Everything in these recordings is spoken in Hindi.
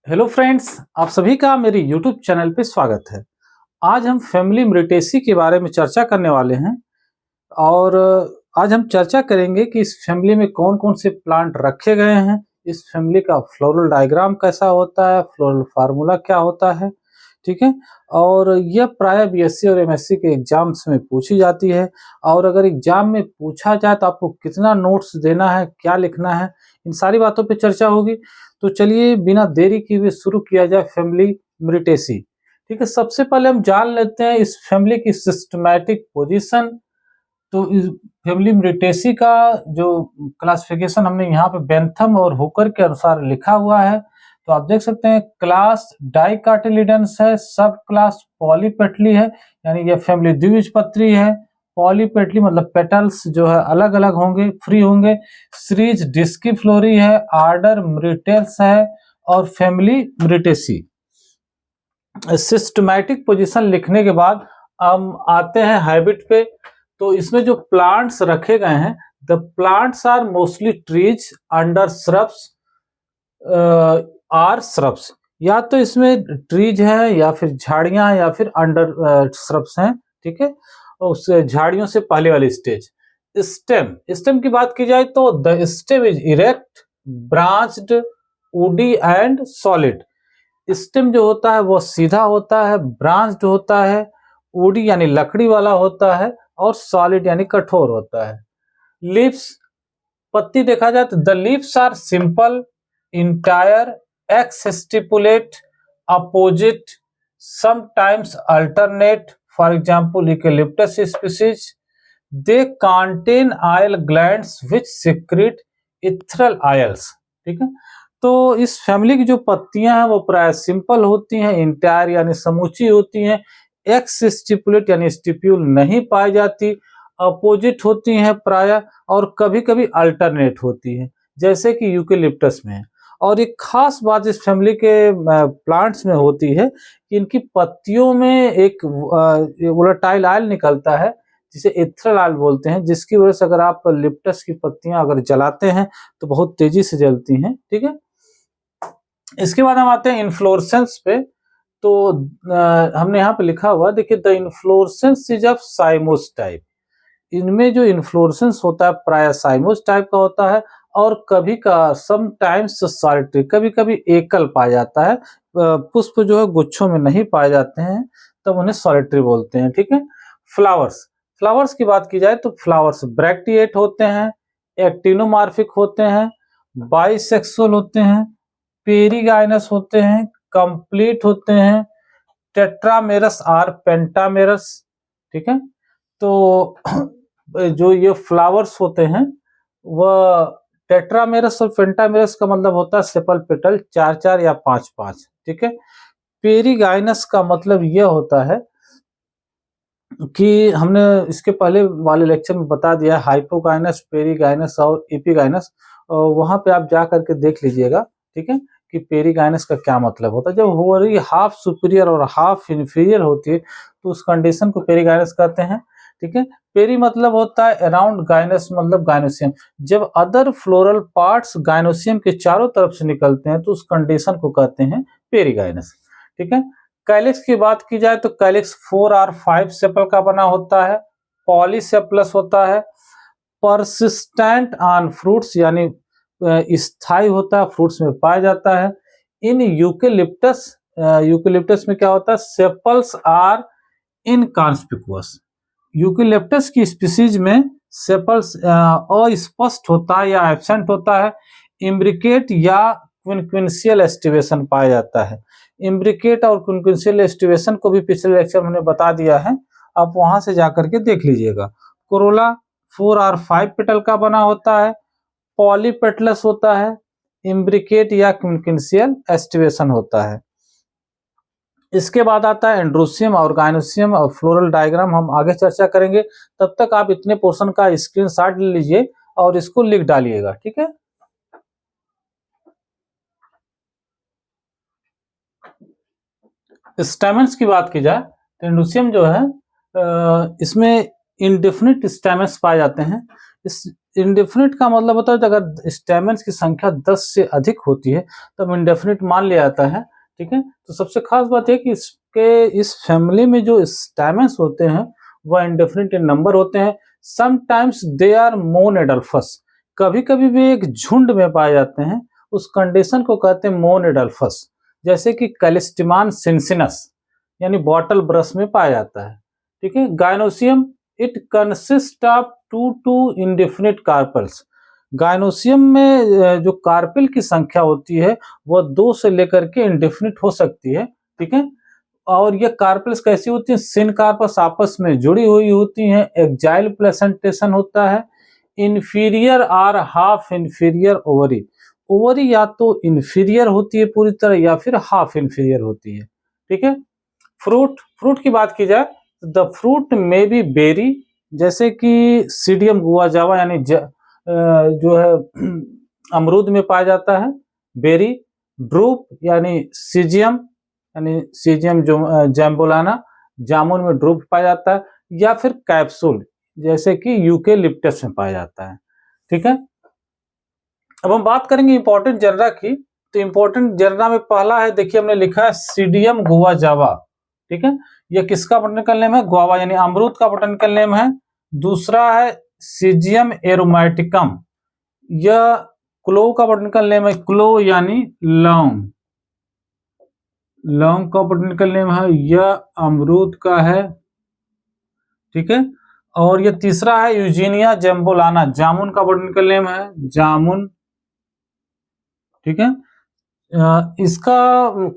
हेलो फ्रेंड्स, आप सभी का मेरे यूट्यूब चैनल पे स्वागत है। आज हम फैमिली म्यूटेसी के बारे में चर्चा करने वाले हैं और आज हम चर्चा करेंगे कि इस फैमिली में कौन-कौन से प्लांट रखे गए हैं, इस फैमिली का फ्लोरल डायग्राम कैसा होता है, फ्लोरल फार्मूला क्या होता है, ठीक है? और यह प्रायः बीएससी और एमएससी के एग्जाम्स में पूछी जाती है और अगर एग्जाम में पूछा जाए तो आपको कितना नोट्स देना है, क्या लिखना है, इन सारी बातों पे चर्चा होगी। तो चलिए बिना देरी किए हुए शुरू किया जाए फैमिली म्यूटेसी। ठीक है, सबसे पहले हम जान लेते हैं इस फैमिली की सिस्टमैटिक पोजीशन। तो इस फैमिली म्यूटेसी का जो क्लासिफिकेशन हमने यहाँ पे बेंथम और हुकर के अनुसार लिखा हुआ है। तो आप देख सकते हैं क्लास डाइकाटिलिडेंस है, सब क्लास पॉलीपेटली है, यानी ये फैमिली द्विबीजपत्री है। पॉलीपेटली मतलब पेटल्स जो है अलग अलग होंगे, फ्री होंगे। सीरीज डिस्कीफ्लोरी है, आर्डर म्यूटेल्स है और फैमिली म्यूटेसी। सिस्टमैटिक पोजीशन लिखने के बाद हम आते हैं हैबिट पे। तो इसमें जो प्लांट्स रखे गए हैं, the plants are mostly trees undershrubs or shrubs, या तो इसमें ट्रीज है या फिर झाड़ियां या फिर अंडर श्रब्स हैं। ठीक है, उस झाड़ियों से पहले वाली स्टेज। स्टेम की बात की जाए तो the stem is erect, branched, woody and solid. Stem जो होता है वो सीधा होता है, ब्रांच्ड होता है, वुडी यानी लकड़ी वाला होता है और सॉलिड यानी कठोर होता है। लीव्स, पत्ती देखा जाए तो the leaves are simple, entire, exstipulate, opposite, sometimes alternate, for example eucalyptus species. They contain oil glands which secrete ethereal oils. ठीक है, तो इस फैमिली की जो पत्तियां हैं वो प्राय सिंपल होती हैं, इंटायर यानी समूची होती हैं, एक्स स्टिपुलेट यानी स्टिप्यूल नहीं पाई जाती, अपोजिट होती हैं प्राय और कभी-कभी अल्टरनेट होती हैं, जैसे कि यूकेलिप्टस में है। और एक खास बात इस फैमिली के प्लांट्स में होती है कि इनकी पत्तियों में एक वोलेटाइल ऑयल निकलता है जिसे इथरल ऑयल बोलते हैं, जिसकी वजह से अगर आप लिप्टस की पत्तियां अगर जलाते हैं तो बहुत तेजी से जलती हैं। ठीक है, इसके बाद हम आते हैं इन्फ्लोरेसेंस पे। तो हमने यहाँ पे लिखा हुआ देखिए, the inflorescence is of साइमोस type. इनमें जो इन्फ्लोरेसेंस होता है प्राय साइमोस टाइप का होता है और कभी का समटाइम्स सॉलिटरी, कभी कभी एकल पाया जाता है। पुष्प जो है गुच्छों में नहीं पाए जाते हैं, तब उन्हें सॉलिटरी बोलते हैं। ठीक है, फ्लावर्स, फ्लावर्स की बात की जाए तो फ्लावर्स ब्रैक्टिएट होते हैं, एक्टिनोमार्फिक होते हैं, बाइसेक्सुअल होते हैं, पेरीगाइनस होते हैं, कंप्लीट होते हैं, टेट्रामेरस आर पेंटामेरस। ठीक है, तो जो ये फ्लावर्स होते हैं वह टेट्रामेरस और पेंटामेरस का मतलब होता है सेपल पेटल, 4-4 या 5-5। ठीक है, पेरीगाइनस का मतलब यह होता है कि हमने इसके पहले वाले लेक्चर में बता दिया, हाइपोगाइनस, पेरीगाइनस और एपिगाइनस। वहां पे आप जा करके देख लीजिएगा। ठीक है, कि पेरीगाइनस का क्या मतलब होता है। जब होरी हाफ सुपीरियर और हाफ इन्फीरियर होती है तो उस कंडीशन को पेरीगाइनस कहते हैं। ठीक है, पेरी मतलब होता है अराउंड, गाइनस मतलब गाइनोसियम। जब अदर फ्लोरल पार्ट्स गाइनोसियम के चारों तरफ से निकलते हैं तो उस कंडीशन को कहते हैं पेरीगाइनस। ठीक है, कैलिक्स की बात की जाए तो कैलिक्स 4 और 5 सेपल का बना होता है, पॉलीसेपलस होता है, परसिस्टेंट ऑन फ्रूट्स यानी स्थायी होता है, फ्रूट्स में पाया जाता है। इन यूकेलिप्टस, यूकेलिप्टस में क्या होता है, सेपल्स आर इनकॉन्स्पिकुअस। यूकेलिप्टस की स्पीसीज में सेपल्स अस्पष्ट होता है या एब्सेंट होता है। इम्ब्रिकेट या क्विंक्विंशियल एस्टिवेशन पाया जाता है। इम्ब्रिकेट और क्विंक्विंशियल एस्टिवेशन को भी पिछले लेक्चर में हमने बता दिया है, आप वहां से जाकर के देख लीजिएगा। कोरोला 4 और 5 पेटल का बना होता है, पॉलीपेटलस होता है, इम्ब्रिकेट या क्विंक्विंशियल एस्टिवेशन होता है। इसके बाद आता है एंड्रोसियम और गाइनोसियम और फ्लोरल डायग्राम हम आगे चर्चा करेंगे। तब तक आप इतने पोर्शन का स्क्रीनशॉट ले लीजिए और इसको लिख डालिएगा। ठीक है, स्टेमेंस की बात की जाए तो एंड्रोसियम जो है इसमें इंडेफिनिट स्टेमेंस पाए जाते हैं। इस इंडेफिनिट का मतलब होता है कि अगर स्टेमेंस की संख्या 10 से अधिक होती है तब इंडेफिनिट मान लिया जाता है, ठीक है। तो सबसे खास बात है कि इस फैमिली में जो स्टेमेंस होते हैं वह इंडेफिनिट इन नंबर होते हैं। समटाइम्स दे आर मोनोडल्फस, कभी कभी वे एक झुंड में पाए जाते हैं, उस कंडीशन को कहते हैं मोनोडल्फस। जैसे कि कैलिस्टिमान सिंसिनस यानी बॉटल ब्रश में पाया जाता है, ठीक है। Gynoecium it consist of 2 indefinite carpels. Gynoecium में जो कार्पेल की संख्या होती है वह 2 से लेकर के इंडेफिनिट हो सकती है, ठीक है। और ये कार्पेल्स कैसी होती हैं? सिन कार्पस आपस में जुड़ी हुई होती हैं, एक्जाइल प्लेसेंटेशन होता है, इंफीरियर और हाफ इंफीरियर ओवरी। ओवरी या तो इंफीरियर होती है पूरी तरह या फिर हाफ इंफीरियर होती है, ठीक है। फ्रूट की बात की जाए, द फ्रूट में बी बेरी, जैसे कि सीडियम गुआजावा यानी जो है अमरूद में पाया जाता है बेरी। ड्रूप यानी सीजियम जो जैम्बोलाना, जामुन में ड्रूप पाया जाता है, या फिर कैप्सूल जैसे कि यूकेलिप्टस में पाया जाता है, ठीक है। अब हम बात करेंगे इंपॉर्टेंट जनरा की। तो इंपॉर्टेंट जनरा में पहला है, देखिए हमने लिखा है सीडियम गुआजावा, ठीक है। ये किसका बोटेनिकल नेम है? गुआवा यानी अमरूद का बोटेनिकल नेम है। दूसरा है सीजियम एरोमैटिकम, यह क्लोव का बोटेनिकल नेम है, क्लोव यानी लौंग, लौंग का बोटेनिकल नेम है, यह अमरूद का है, ठीक है। और ये तीसरा है यूजीनिया जैम्बोलाना, जामुन का बोटेनिकल नेम है, जामुन, ठीक है। इसका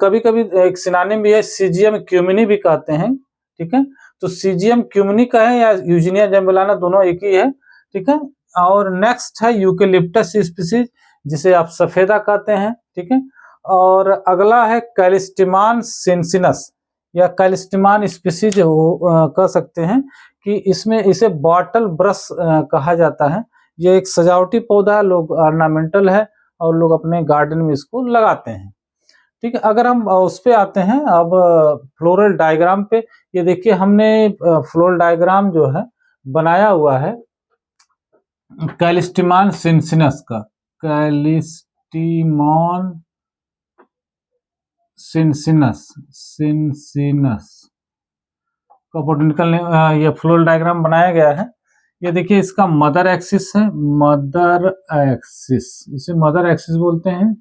कभी कभी एक सिनोनिम भी है, सीजियम क्यूमिनी भी कहते हैं, ठीक है। तो सीजियम क्यूमिनी का है या यूजीनिया जैम्बोलाना, दोनों एक ही है, ठीक है। और नेक्स्ट है यूकेलिप्टस स्पीसीज, जिसे आप सफेदा कहते हैं, ठीक है। और अगला है कैलिस्टिमान सिंसिनस या कैलिस्टिमान स्पीसीज कह सकते हैं कि इसमें इसे बॉटल ब्रश कहा जाता है। ये एक सजावटी पौधा है, लोग ऑर्नामेंटल है और लोग अपने गार्डन में इसको लगाते हैं, ठीक है। अगर हम उस पे आते हैं अब फ्लोरल डायग्राम पे, ये देखिए हमने फ्लोरल डायग्राम जो है बनाया हुआ है कैलिस्टिमान सिंसिनस का, कैलिस्टिमॉन सिंसिनस का बोटेनिकल नेम, ये फ्लोरल डायग्राम बनाया गया है। ये देखिए इसका मदर एक्सिस है, मदर एक्सिस, इसे मदर एक्सिस बोलते हैं,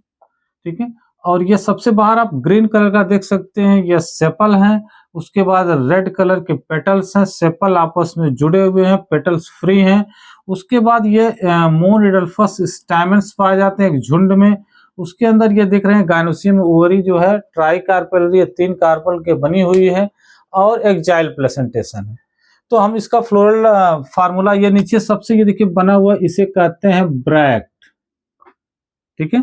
ठीक है। और ये सबसे बाहर आप ग्रीन कलर का देख सकते हैं, ये सेपल हैं, उसके बाद रेड कलर के पेटल्स हैं, सेपल आपस में जुड़े हुए हैं, पेटल्स फ्री हैं। उसके बाद ये मोनोडल्फस स्टैमेंस पाए जाते हैं एक झुंड में। उसके अंदर ये देख रहे हैं गायनोसियम ओवरी जो है ट्राई कार्पेलरी, 3 कार्पल के बनी हुई है और एक्जाइल प्लेसेंटेशन है। तो हम इसका फ्लोरल फार्मूला, ये नीचे सबसे ये देखिए बना हुआ, इसे कहते हैं ब्रैक्ट, ठीक है।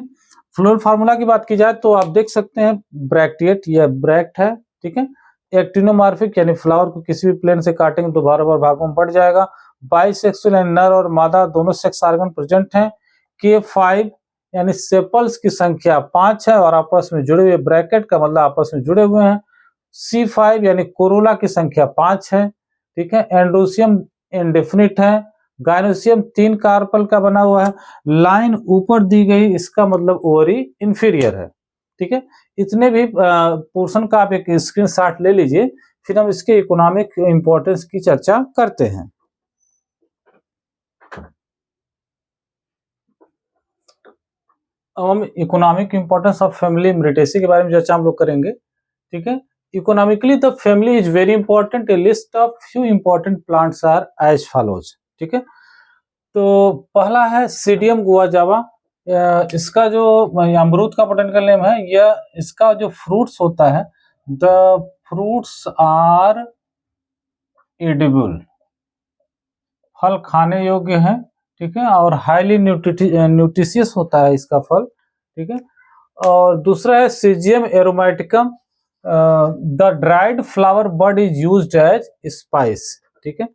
फ्लोरल फार्मूला की बात की जाए तो आप देख सकते हैं ब्रैक्टिएट, यह ब्रैक्ट है, ठीक है। एक्टिनोमॉर्फिक यानी फ्लावर को किसी भी प्लेन से काटेंगे तो बार बार भागों में बढ़ जाएगा। बाइसेक्सुअल यानी नर और मादा दोनों सेक्स ऑर्गन प्रेजेंट हैं। K5 यानी सेपल्स की संख्या 5 है और आपस में जुड़े हुए, ब्रैकेट का मतलब आपस में जुड़े हुए हैं। C5 यानी कोरोला की संख्या 5 है, ठीक है। एंड्रोसियम इंडेफिनिट है। गायनोसियम 3 कार्पल का बना हुआ है। लाइन ऊपर दी गई, इसका मतलब ओवरी इंफीरियर है, ठीक है। इतने भी पोर्शन का आप एक स्क्रीनशॉट ले लीजिए, फिर हम इसके इकोनॉमिक इंपॉर्टेंस की चर्चा करते हैं। अब हम economic importance of family Myrtaceae के बारे में चर्चा हम लोग करेंगे, ठीक है। Economically the family is very important, a list of few important plants are as follows, ठीक है। तो पहला है सीडियम गुआजावा, इसका जो अमरूद का बोटेनिकल नेम है, यह इसका जो फ्रूट्स होता है, द फ्रूट्स आर एडिबल, फल खाने योग्य है, ठीक है। और हाईली न्यूट्रिशियस होता है इसका फल, ठीक है। और दूसरा है syzygium aromaticum, the dried flower bud is used as spice, ठीक है।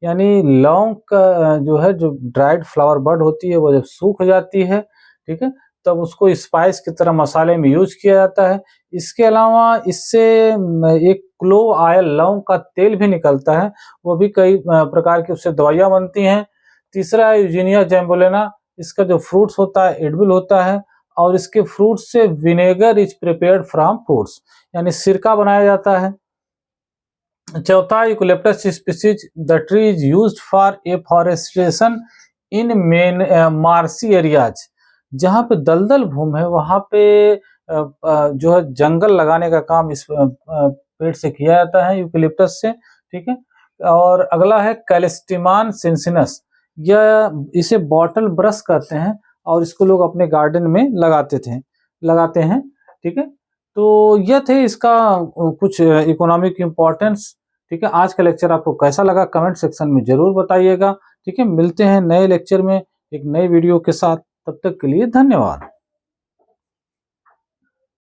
यानी लौंग का जो है, जो ड्राइड फ्लावर बड होती है, वो जब सूख जाती है, ठीक है, तब उसको स्पाइस की तरह मसाले में यूज किया जाता है। इसके अलावा इससे एक क्लोव ऑयल, लौंग का तेल भी निकलता है, वो भी कई प्रकार की उससे दवाइयाँ बनती हैं। तीसरा है यूजीनिया जैम्बोलेना, इसका जो फ्रूट्स होता है एडिबल होता है और इसके फ्रूट्स से vinegar is prepared from fruits, यानी सिरका बनाया जाता है। चौथा eucalyptus species, the tree is used for afforestation in main marshy areas, जहाँ पे दलदल भूमि है वहाँ पे जो है जंगल लगाने का काम इस पेड़ से किया जाता है, यूकलिप्टस से, ठीक है। और अगला है कैलिस्टिमान सिंसिनस, यह इसे बॉटल ब्रश कहते हैं और इसको लोग अपने गार्डन में लगाते हैं, ठीक है। तो यह थे इसका कुछ इकोनॉमिक इम्पोर्टेंस, ठीक है। आज का लेक्चर आपको कैसा लगा कमेंट सेक्शन में जरूर बताइएगा, ठीक है। मिलते हैं नए लेक्चर में एक नए वीडियो के साथ, तब तक के लिए धन्यवाद।